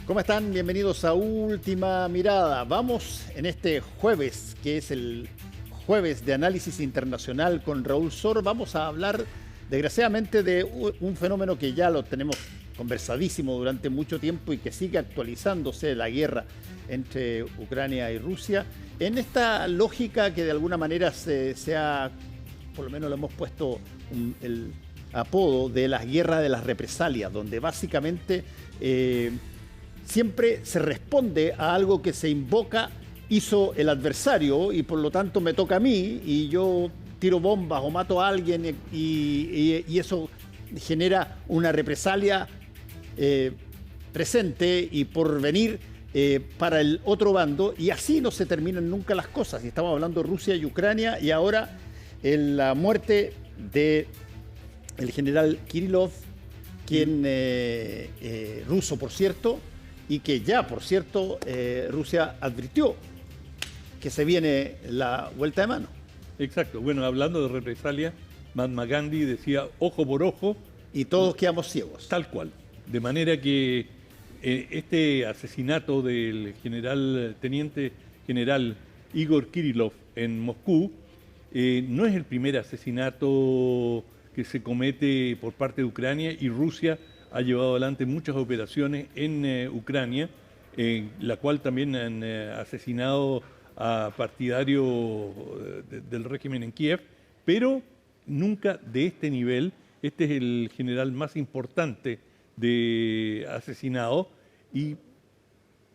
¿Cómo están? Bienvenidos a Última Mirada. Vamos en este jueves, que es el jueves de análisis internacional con Raúl Sor. Vamos a hablar, desgraciadamente, de un fenómeno que ya lo tenemos conversadísimo durante mucho tiempo y que sigue actualizándose, la guerra entre Ucrania y Rusia. En esta lógica que de alguna manera se ha, por lo menos le hemos puesto el apodo de las guerras de las represalias, donde básicamente siempre se responde a algo que se invoca, hizo el adversario y por lo tanto me toca a mí y yo tiro bombas o mato a alguien y eso genera una represalia presente y por venir para el otro bando, y así no se terminan nunca las cosas. Y estamos hablando de Rusia y Ucrania, y ahora la muerte de el general Kirillov, quien ruso por cierto, y que ya, por cierto, Rusia advirtió que se viene la vuelta de mano. Exacto. Bueno, hablando de represalia, Mahatma Gandhi decía ojo por ojo. Y todos quedamos ciegos. Tal cual. De manera que este asesinato del teniente general Igor Kirillov en Moscú no es el primer asesinato que se comete por parte de Ucrania, y Rusia ha llevado adelante muchas operaciones en Ucrania, la cual también han asesinado a partidarios del régimen en Kiev, pero nunca de este nivel. Este es el general más importante de asesinado, y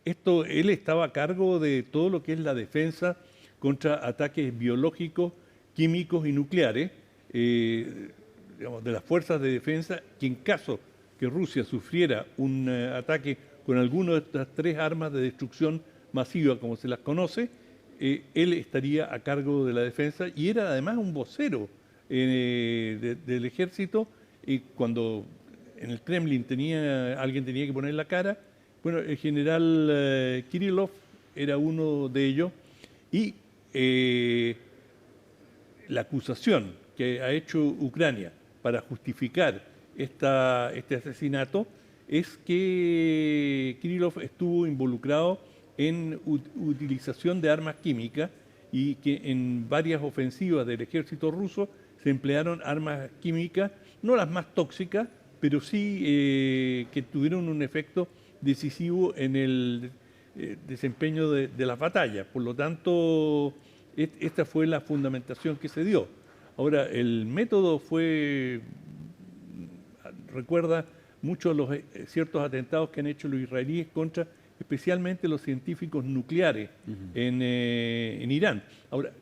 él estaba a cargo de todo lo que es la defensa contra ataques biológicos, químicos y nucleares, digamos, de las fuerzas de defensa, que en caso que Rusia sufriera un ataque con alguna de estas tres armas de destrucción masiva, como se las conoce, él estaría a cargo de la defensa, y era además un vocero del ejército. Y cuando en el Kremlin alguien tenía que poner la cara, bueno, el general Kirillov era uno de ellos, y la acusación que ha hecho Ucrania para justificar este asesinato es que Kirillov estuvo involucrado en utilización de armas químicas, y que en varias ofensivas del ejército ruso se emplearon armas químicas, no las más tóxicas, pero sí que tuvieron un efecto decisivo en el desempeño de las batallas. Por lo tanto, esta fue la fundamentación que se dio. Ahora, el método recuerda mucho a los ciertos atentados que han hecho los israelíes contra especialmente los científicos nucleares en Irán. Ahora,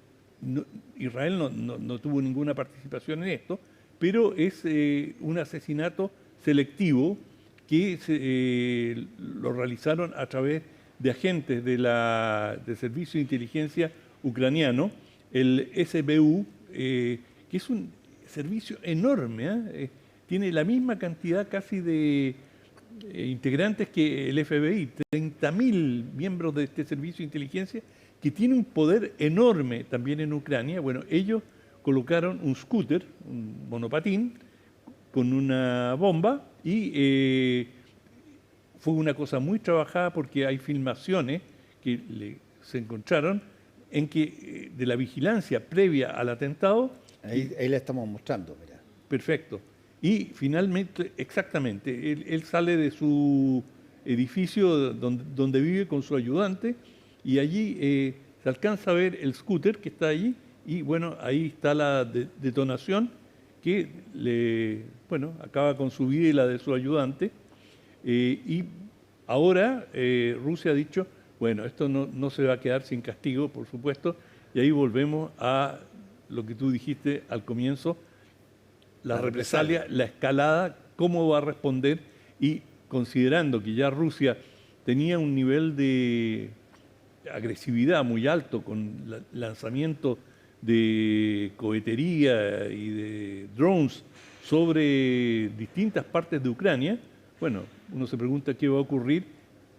Israel no tuvo ninguna participación en esto, pero es un asesinato selectivo que lo realizaron a través de agentes del Servicio de Inteligencia ucraniano, el SBU, que es un servicio enorme, tiene la misma cantidad casi de integrantes que el FBI, 30.000 miembros de este servicio de inteligencia, que tiene un poder enorme también en Ucrania. Bueno, ellos colocaron un scooter, un monopatín, con una bomba, y fue una cosa muy trabajada, porque hay filmaciones que se encontraron en que de la vigilancia previa al atentado. Ahí la estamos mostrando, mira. Perfecto. Y finalmente, exactamente, él sale de su edificio donde vive con su ayudante, y allí se alcanza a ver el scooter que está allí, y bueno, ahí está la detonación que acaba con su vida y la de su ayudante. Y ahora Rusia ha dicho, bueno, esto no se va a quedar sin castigo, por supuesto, y ahí volvemos a lo que tú dijiste al comienzo, la represalia, la escalada, cómo va a responder. Y considerando que ya Rusia tenía un nivel de agresividad muy alto con lanzamiento de cohetería y de drones sobre distintas partes de Ucrania, bueno, uno se pregunta qué va a ocurrir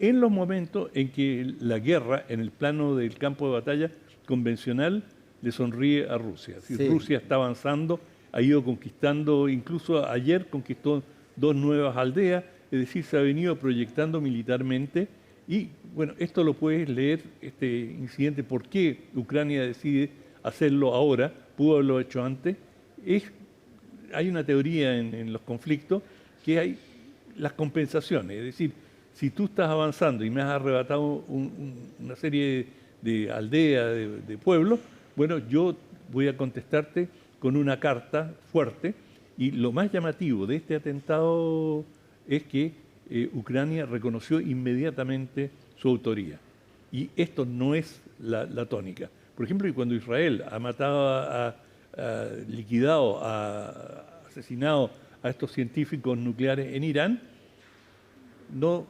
en los momentos en que la guerra en el plano del campo de batalla convencional le sonríe a Rusia. Si sí. Rusia está avanzando, ha ido conquistando, incluso ayer conquistó 2 nuevas aldeas, es decir, se ha venido proyectando militarmente y, bueno, esto lo puedes leer, este incidente, por qué Ucrania decide hacerlo ahora, pudo haberlo hecho antes. Hay una teoría en los conflictos que hay las compensaciones, es decir, si tú estás avanzando y me has arrebatado una serie de aldeas, de pueblos, bueno, yo voy a contestarte con una carta fuerte. Y lo más llamativo de este atentado es que Ucrania reconoció inmediatamente su autoría. Y esto no es la tónica. Por ejemplo, cuando Israel ha matado, liquidado, asesinado a estos científicos nucleares en Irán, no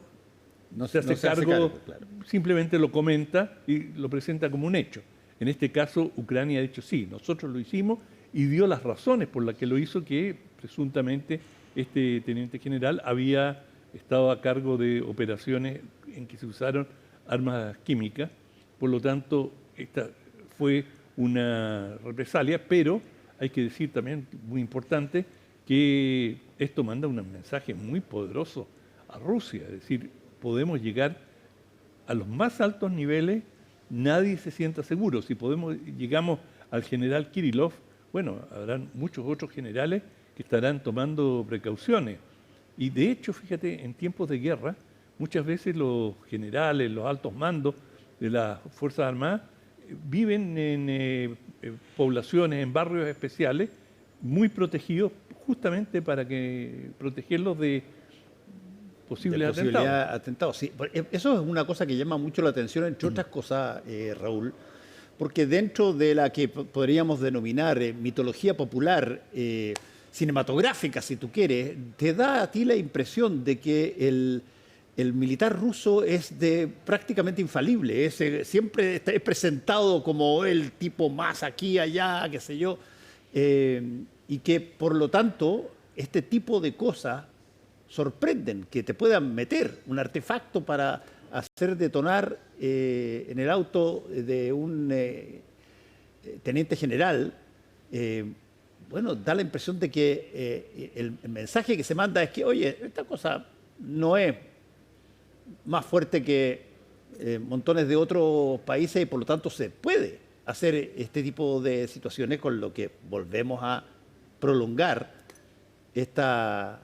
se hace cargo, claro. Simplemente lo comenta y lo presenta como un hecho. En este caso, Ucrania ha dicho, sí, nosotros lo hicimos, y dio las razones por las que lo hizo, que presuntamente este teniente general había estado a cargo de operaciones en que se usaron armas químicas. Por lo tanto, esta fue una represalia, pero hay que decir también, muy importante, que esto manda un mensaje muy poderoso a Rusia. Es decir, podemos llegar a los más altos niveles, nadie se sienta seguro. Si llegamos al general Kirillov, bueno, habrán muchos otros generales que estarán tomando precauciones. Y de hecho, fíjate, en tiempos de guerra, muchas veces los generales, los altos mandos de las Fuerzas Armadas viven en poblaciones, en barrios especiales, muy protegidos, justamente para protegerlos de posibles atentados. Sí. Eso es una cosa que llama mucho la atención, entre otras cosas, Raúl, porque dentro de la que podríamos denominar mitología popular, cinematográfica, si tú quieres, te da a ti la impresión de que el militar ruso es prácticamente infalible, siempre es presentado como el tipo más aquí, allá, qué sé yo, y que por lo tanto este tipo de cosas sorprenden, que te puedan meter un artefacto para hacer detonar en el auto de un teniente general. Bueno, da la impresión de que el mensaje que se manda es que, oye, esta cosa no es más fuerte que montones de otros países y por lo tanto se puede hacer este tipo de situaciones, con lo que volvemos a prolongar esta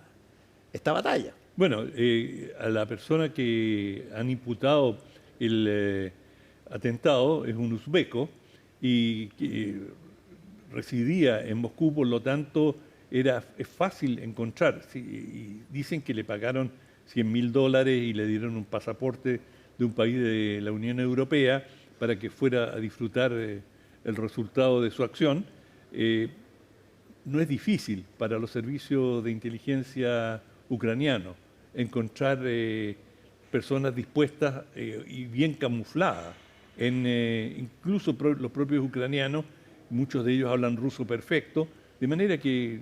batalla. Bueno, a la persona que han imputado el atentado es un uzbeco y que residía en Moscú, por lo tanto es fácil encontrar. Sí, y dicen que le pagaron $100.000 y le dieron un pasaporte de un país de la Unión Europea para que fuera a disfrutar el resultado de su acción. No es difícil para los servicios de inteligencia ucranianos encontrar personas dispuestas y bien camufladas. Incluso los propios ucranianos, muchos de ellos hablan ruso perfecto, de manera que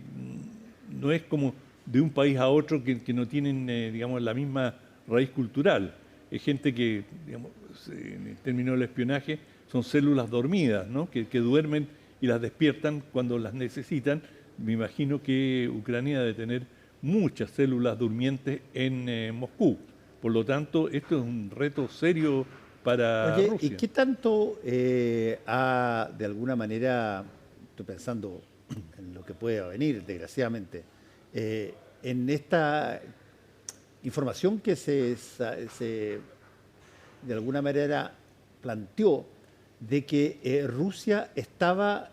no es como de un país a otro que no tienen, digamos, la misma raíz cultural. Es gente que, digamos, en términos del espionaje, son células dormidas, ¿no? que duermen y las despiertan cuando las necesitan. Me imagino que Ucrania debe tener muchas células durmientes en Moscú. Por lo tanto, esto es un reto serio para Rusia. ¿Y qué tanto ha, de alguna manera, estoy pensando en lo que puede venir, desgraciadamente, en esta información que se de alguna manera planteó de que Rusia estaba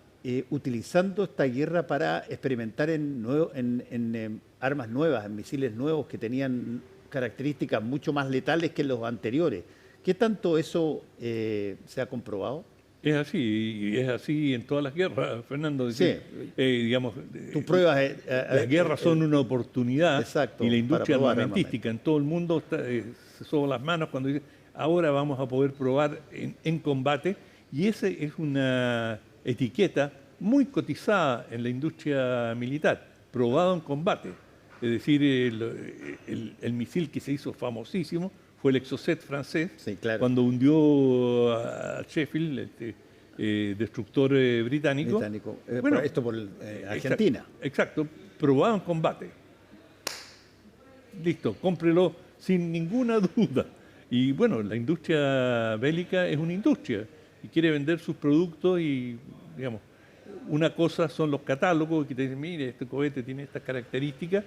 utilizando esta guerra para experimentar en armas nuevas, en misiles nuevos que tenían características mucho más letales que los anteriores? ¿Qué tanto eso se ha comprobado? Es así, y es así en todas las guerras, Fernando. Sí. Digamos, Tú pruebas, las guerras son una oportunidad, exacto, y la industria armamentística en todo el mundo se soba las manos cuando dice, ahora vamos a poder probar en combate, y esa es una etiqueta muy cotizada en la industria militar, probado en combate. Es decir, el misil que se hizo famosísimo fue el Exocet francés, sí, claro, cuando hundió a Sheffield, destructor británico. Bueno, esto por Argentina. Exacto, probado en combate. listo, cómprelo sin ninguna duda. Y bueno, la industria bélica es una industria y quiere vender sus productos y, digamos, una cosa son los catálogos que te dicen, mire, este cohete tiene estas características,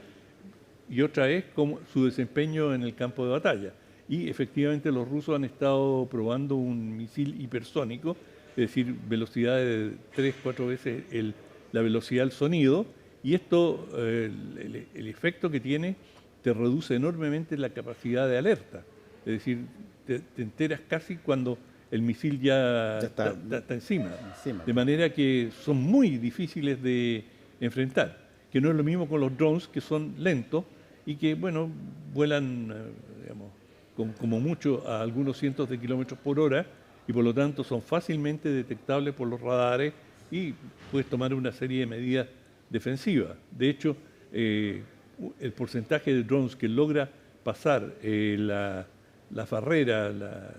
y otra es como su desempeño en el campo de batalla. Y efectivamente los rusos han estado probando un misil hipersónico, es decir, velocidad de 3-4 veces la velocidad del sonido, y esto, el efecto que tiene, te reduce enormemente la capacidad de alerta. Es decir, te enteras casi cuando el misil ya está encima. De manera que son muy difíciles de enfrentar, que no es lo mismo con los drones, que son lentos y que, bueno, vuelan, digamos, como mucho a algunos cientos de kilómetros por hora, y por lo tanto son fácilmente detectables por los radares y puedes tomar una serie de medidas defensivas. De hecho, el porcentaje de drones que logra pasar la barrera, la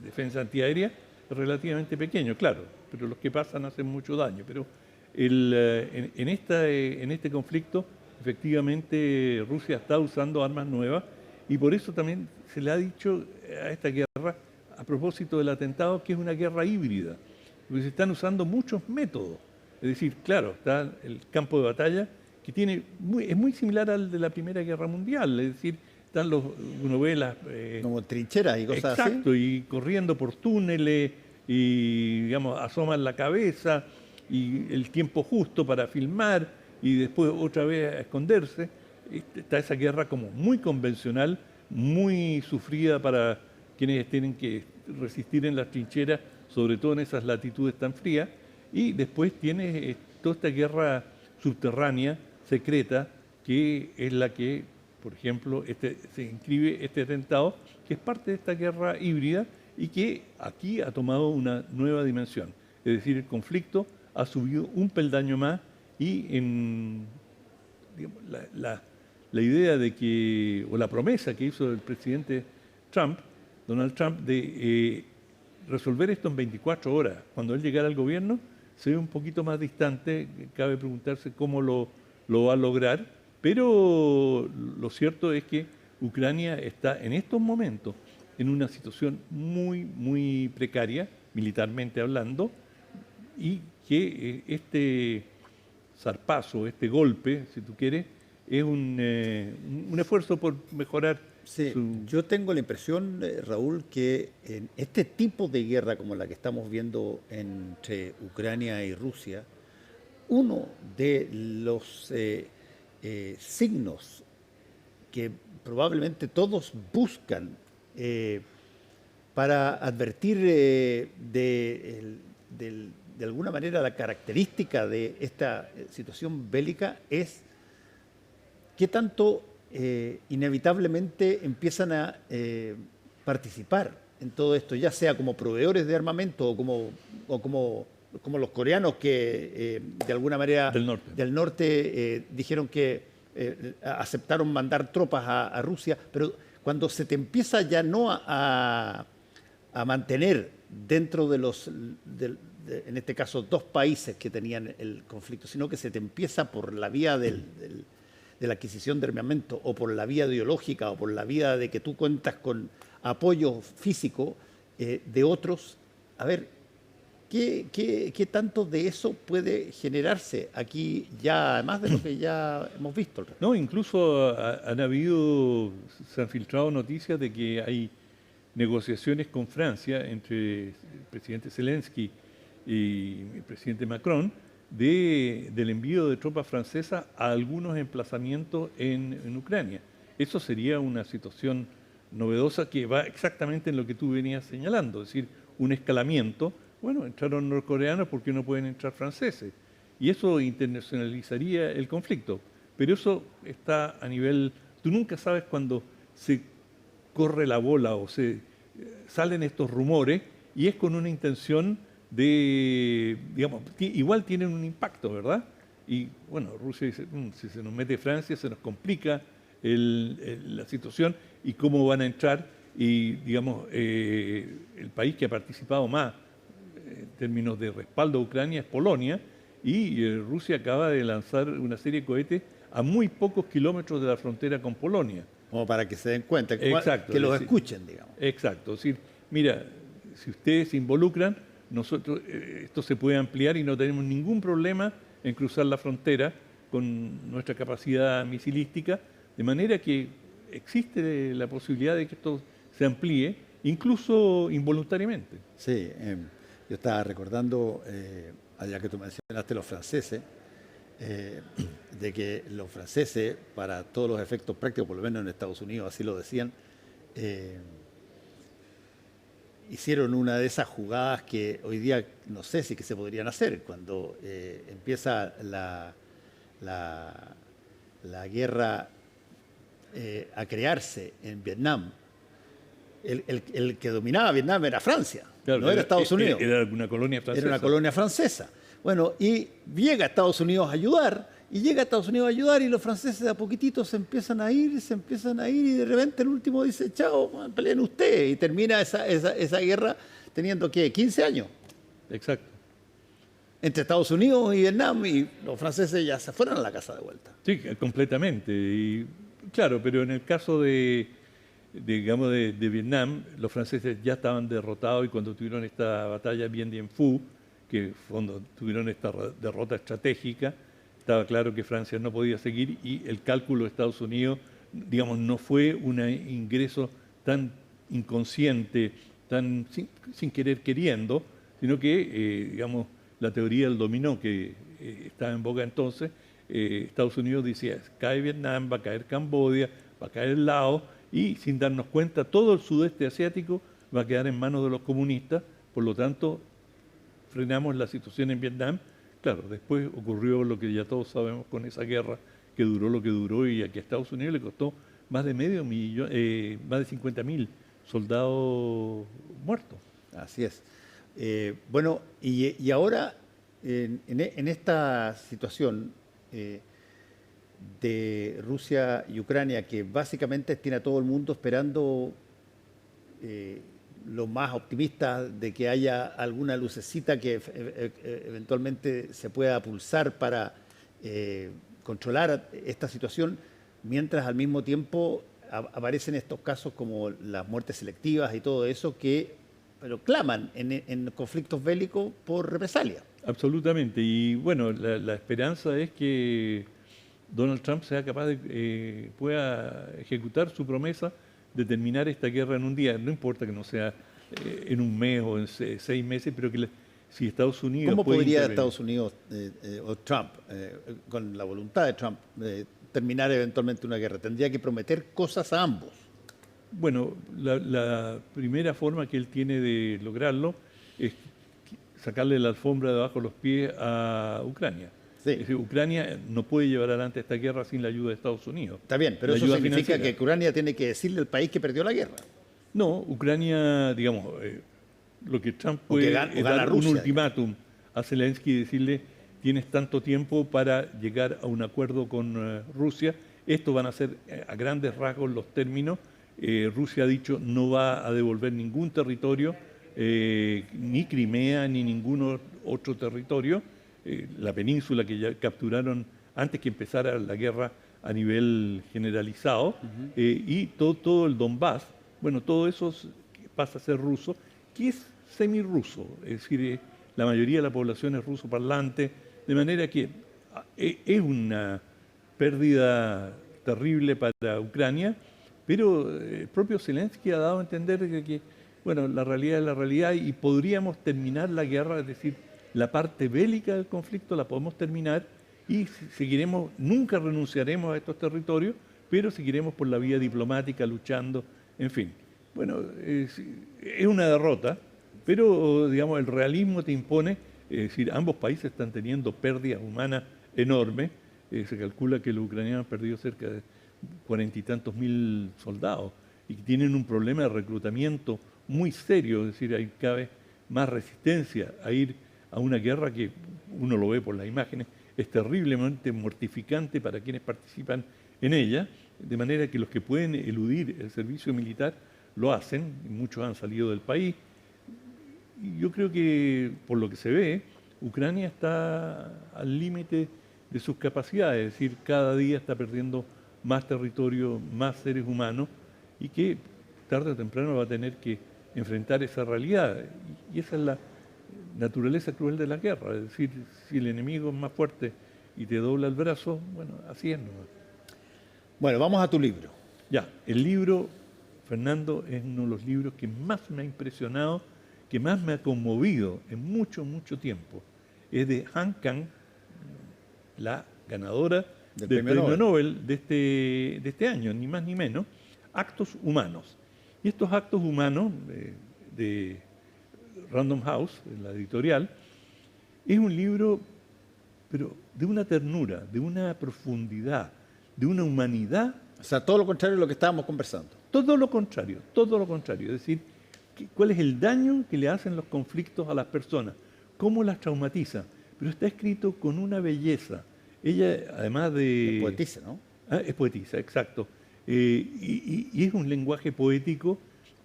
defensa antiaérea, es relativamente pequeño, claro, pero los que pasan hacen mucho daño. Pero en este conflicto, efectivamente, Rusia está usando armas nuevas, y por eso también se le ha dicho a esta guerra, a propósito del atentado, que es una guerra híbrida, porque se están usando muchos métodos. Es decir, claro, está el campo de batalla, que es muy similar al de la Primera Guerra Mundial, es decir, están uno ve las... como trincheras y cosas así. Exacto, y corriendo por túneles, y digamos, asoman la cabeza, y el tiempo justo para filmar, y después otra vez a esconderse. Está esa guerra como muy convencional, muy sufrida para quienes tienen que resistir en las trincheras, sobre todo en esas latitudes tan frías, y después tiene toda esta guerra subterránea, secreta, que es la que, por ejemplo, se inscribe este atentado, que es parte de esta guerra híbrida y que aquí ha tomado una nueva dimensión. Es decir, el conflicto ha subido un peldaño más, y digamos, la idea de que, o la promesa que hizo el presidente Donald Trump, de resolver esto en 24 horas, cuando él llegara al gobierno, se ve un poquito más distante. Cabe preguntarse cómo lo va a lograr, pero lo cierto es que Ucrania está en estos momentos en una situación muy, muy precaria, militarmente hablando, y que este zarpazo, este golpe, si tú quieres, es un esfuerzo por mejorar. Sí, yo tengo la impresión, Raúl, que en este tipo de guerra como la que estamos viendo entre Ucrania y Rusia, uno de los signos que probablemente todos buscan para advertir de alguna manera la característica de esta situación bélica es qué tanto inevitablemente empiezan a participar en todo esto, ya sea como proveedores de armamento o como los coreanos que de alguna manera del norte dijeron que aceptaron mandar tropas a Rusia, pero cuando se te empieza ya no a mantener dentro de en este caso, dos países que tenían el conflicto, sino que se te empieza por la vía de la adquisición de armamento, o por la vía ideológica, o por la vía de que tú cuentas con apoyo físico de otros. A ver, ¿qué tanto de eso puede generarse aquí ya, además de lo que ya hemos visto? No, incluso se han filtrado noticias de que hay negociaciones con Francia entre el presidente Zelensky y el presidente Macron del envío de tropas francesas a algunos emplazamientos en Ucrania. Eso sería una situación novedosa que va exactamente en lo que tú venías señalando, es decir, un escalamiento. Bueno, entraron norcoreanos, ¿por qué no pueden entrar franceses? Y eso internacionalizaría el conflicto. Pero eso está a nivel... Tú nunca sabes cuando se corre la bola o salen estos rumores, y es con una intención de, digamos, igual tienen un impacto, ¿verdad? Y bueno, Rusia dice, si se nos mete Francia, se nos complica la situación, y cómo van a entrar. Y digamos, el país que ha participado más en términos de respaldo a Ucrania es Polonia, y Rusia acaba de lanzar una serie de cohetes a muy pocos kilómetros de la frontera con Polonia. Como para que se den cuenta, Exacto, que los es decir, escuchen, digamos. Exacto, es decir, mira, si ustedes se involucran, nosotros esto se puede ampliar y no tenemos ningún problema en cruzar la frontera con nuestra capacidad misilística, de manera que existe la posibilidad de que esto se amplíe, incluso involuntariamente. Sí, yo estaba recordando, allá que tú mencionaste los franceses, eh, de que los franceses, para todos los efectos prácticos, por lo menos en Estados Unidos así lo decían, eh, hicieron una de esas jugadas que hoy día no sé si que se podrían hacer, cuando empieza la guerra a crearse en Vietnam. El que dominaba Vietnam era Francia, Claro, no era Estados Unidos. Era una colonia francesa. Era una colonia francesa. Bueno, y llega a Estados Unidos a ayudar, y los franceses de a poquitito se empiezan a ir, y de repente el último dice, chao, peleen ustedes, y termina esa guerra teniendo, ¿qué?, 15 años. Exacto. Entre Estados Unidos y Vietnam, y los franceses ya se fueron a la casa de vuelta. Sí, completamente. Y, claro, pero en el caso digamos, de Vietnam, los franceses ya estaban derrotados y cuando tuvieron esta batalla Bien Dien Phu, que cuando tuvieron esta derrota estratégica, estaba claro que Francia no podía seguir y el cálculo de Estados Unidos, digamos, no fue un ingreso tan inconsciente, tan sin querer queriendo, sino que, digamos, la teoría del dominó que estaba en boga entonces, Estados Unidos decía, cae Vietnam, va a caer Camboya, va a caer Laos, y sin darnos cuenta todo el sudeste asiático va a quedar en manos de los comunistas, por lo tanto frenamos la situación en Vietnam. Claro, después ocurrió lo que ya todos sabemos con esa guerra que duró lo que duró y a que a Estados Unidos le costó más de medio millón, más de 50.000 soldados muertos. Así es. Bueno, y ahora, en esta situación de Rusia y Ucrania, que básicamente tiene a todo el mundo esperando lo más optimista de que haya alguna lucecita que eventualmente se pueda pulsar para controlar esta situación, mientras al mismo tiempo aparecen estos casos como las muertes selectivas y todo eso pero claman en conflictos bélicos por represalia. Absolutamente. Y bueno, la esperanza es que Donald Trump sea capaz de pueda ejecutar su promesa de terminar esta guerra en un día. No importa que no sea en un mes o en 6 meses, pero que si Estados Unidos ¿Cómo puede podría intervenir. Estados Unidos o Trump, con la voluntad de Trump, terminar eventualmente una guerra? Tendría que prometer cosas a ambos. Bueno, la primera forma que él tiene de lograrlo es sacarle la alfombra debajo de los pies a Ucrania. Sí. Es decir, Ucrania no puede llevar adelante esta guerra sin la ayuda de Estados Unidos. Está bien, pero La eso ayuda significa financiera. que Ucrania tiene que decirle al país que perdió la guerra. No, Ucrania, digamos, lo que Trump O que puede gana es dar Rusia, un ultimátum a Zelensky y decirle, tienes tanto tiempo para llegar a un acuerdo con Rusia. Esto van a ser a grandes rasgos los términos. Rusia ha dicho no va a devolver ningún territorio, ni Crimea, ni ningún otro territorio. La península que ya capturaron antes que empezara la guerra a nivel generalizado, y todo el Donbass, bueno, todo eso pasa a ser ruso, que es semirruso, es decir, la mayoría de la población es ruso parlante, de manera que es una pérdida terrible para Ucrania, pero el propio Zelensky ha dado a entender que, bueno, la realidad es la realidad y podríamos terminar la guerra, es decir, la parte bélica del conflicto la podemos terminar y seguiremos, nunca renunciaremos a estos territorios, pero seguiremos por la vía diplomática luchando, en fin. Bueno, es una derrota, pero digamos el realismo te impone, es decir, ambos países están teniendo pérdidas humanas enormes, se calcula que los ucranianos han perdido cerca de 40 y tantos mil soldados y que tienen un problema de reclutamiento muy serio, es decir, hay cada vez más resistencia a ir a una guerra que uno lo ve por las imágenes, es terriblemente mortificante para quienes participan en ella, de manera que los que pueden eludir el servicio militar lo hacen, y muchos han salido del país. Y yo creo que, por lo que se ve, Ucrania está al límite de sus capacidades, es decir, cada día está perdiendo más territorio, más seres humanos, y que tarde o temprano va a tener que enfrentar esa realidad. Y esa es la naturaleza cruel de la guerra, es decir, si el enemigo es más fuerte y te dobla el brazo, bueno, así es nomás. Bueno, vamos a tu libro. Ya, el libro, Fernando, es uno de los libros que más me ha impresionado, que más me ha conmovido en mucho, mucho tiempo. Es de Han Kang, la ganadora del premio Nobel de este año, ni más ni menos, Actos Humanos. Y estos actos humanos de Random House, en la editorial, es un libro, pero de una ternura, de una profundidad, de una humanidad. O sea, todo lo contrario de lo que estábamos conversando. Todo lo contrario, todo lo contrario. Es decir, cuál es el daño que le hacen los conflictos a las personas, cómo las traumatiza. Pero está escrito con una belleza. Ella, además de... Es poetisa, ¿no? Es poetisa, exacto. Y es un lenguaje poético,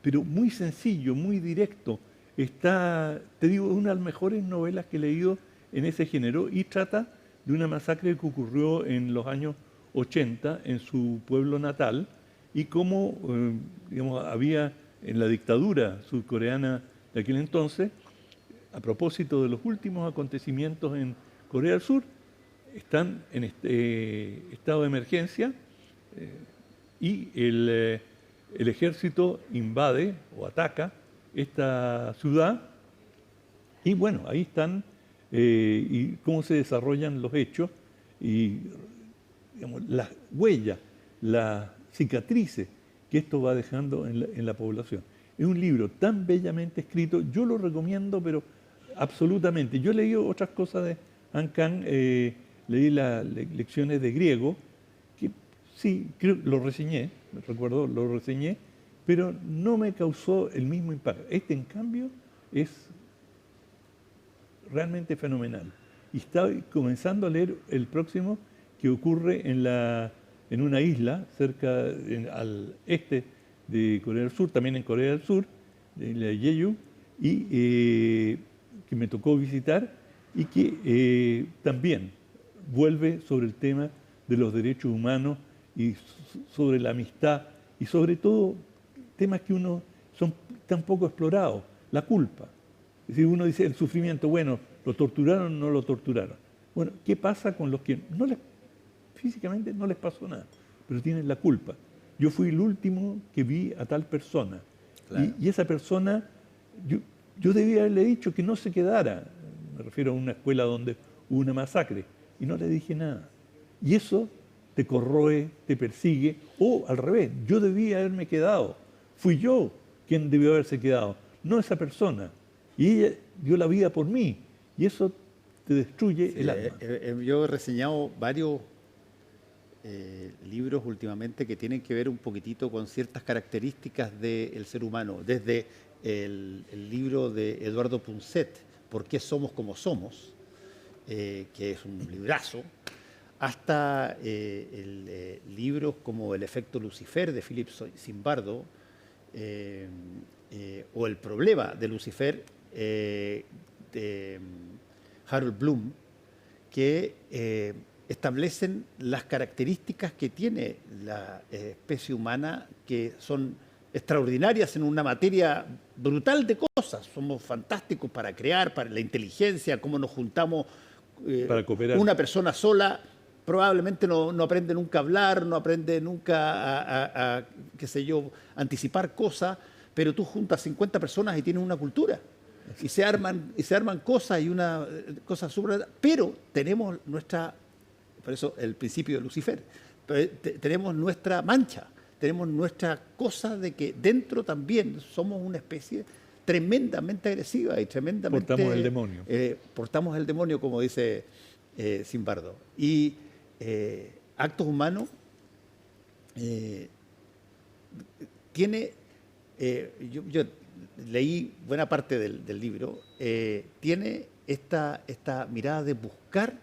pero muy sencillo, muy directo. Está, te digo, una de las mejores novelas que he leído en ese género, y trata de una masacre que ocurrió en los años 80 en su pueblo natal, y cómo digamos, había en la dictadura surcoreana de aquel entonces, a propósito de los últimos acontecimientos en Corea del Sur, están en estado de emergencia, y el ejército invade o ataca esta ciudad, y bueno, ahí están, y cómo se desarrollan los hechos, y digamos, las huellas, las cicatrices que esto va dejando en la población. Es un libro tan bellamente escrito, yo lo recomiendo, pero absolutamente. Yo he leído otras cosas de Han Kang, leí las lecciones de griego, que sí, creo lo reseñé, recuerdo, lo reseñé, pero no me causó el mismo impacto. Este, en cambio, es realmente fenomenal. Y estoy comenzando a leer el próximo, que ocurre en una isla cerca, al este de Corea del Sur, también en Corea del Sur, de la Jeju, y que me tocó visitar, y que también vuelve sobre el tema de los derechos humanos y sobre la amistad, y sobre todo temas que son tan poco explorados, la culpa. Es decir, uno dice el sufrimiento, bueno, ¿lo torturaron o no lo torturaron? Bueno, ¿qué pasa con los que físicamente no les pasó nada, pero tienen la culpa? Yo fui el último que vi a tal persona. Claro. Y esa persona, yo debía haberle dicho que no se quedara. Me refiero a una escuela donde hubo una masacre. Y no le dije nada. Y eso te corroe, te persigue. O al revés, yo debía haberme quedado. Fui yo quien debió haberse quedado, no esa persona. Y ella dio la vida por mí. Y eso te destruye el alma. Yo he reseñado varios libros últimamente que tienen que ver un poquitito con ciertas características del ser humano, desde el libro de Eduardo Punset, ¿Por qué somos como somos?, que es un librazo, hasta libros como El efecto Lucifer de Philip Zimbardo, o El problema de Lucifer de Harold Bloom, que establecen las características que tiene la especie humana, que son extraordinarias en una materia brutal de cosas. Somos fantásticos para crear, para la inteligencia, cómo nos juntamos. Para cooperar. Una persona sola probablemente no aprende nunca a hablar, no aprende nunca a qué sé yo, anticipar cosas, pero tú juntas 50 personas y tienes una cultura. Y se arman cosas, y una cosa súper... Pero tenemos nuestra... Por eso el principio de Lucifer. Tenemos nuestra mancha, tenemos nuestra cosa de que dentro también somos una especie tremendamente agresiva y tremendamente... Portamos el demonio. Portamos el demonio, como dice Zimbardo. Y Actos Humanos tiene... yo leí buena parte del libro, tiene esta mirada de buscar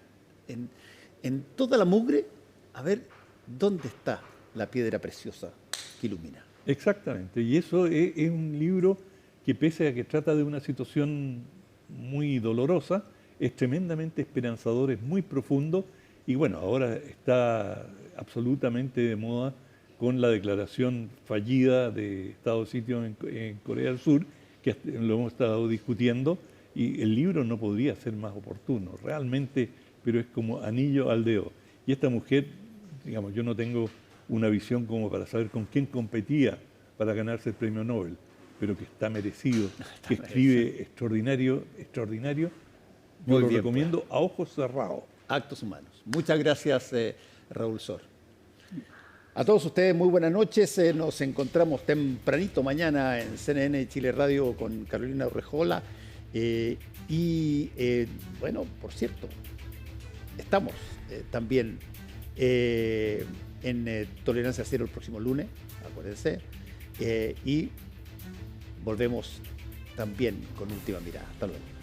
en toda la mugre, a ver dónde está la piedra preciosa que ilumina. Exactamente, y eso es un libro que, pese a que trata de una situación muy dolorosa, es tremendamente esperanzador, es muy profundo, Y bueno, ahora está absolutamente de moda con la declaración fallida de estado de sitio en Corea del Sur, que lo hemos estado discutiendo, y el libro no podría ser más oportuno, realmente, pero es como anillo al dedo. Y esta mujer, digamos, yo no tengo una visión como para saber con quién competía para ganarse el premio Nobel, pero que está merecido, que escribe extraordinario, extraordinario. Yo Muy lo bien, recomiendo a ojos cerrados. Actos Humanos. Muchas gracias, Raúl Sor. A todos ustedes, muy buenas noches. Nos encontramos tempranito mañana en CNN Chile Radio con Carolina Urrejola. Bueno, por cierto, estamos también en Tolerancia Cero el próximo lunes, acuérdense. Y volvemos también con Última Mirada. Hasta luego.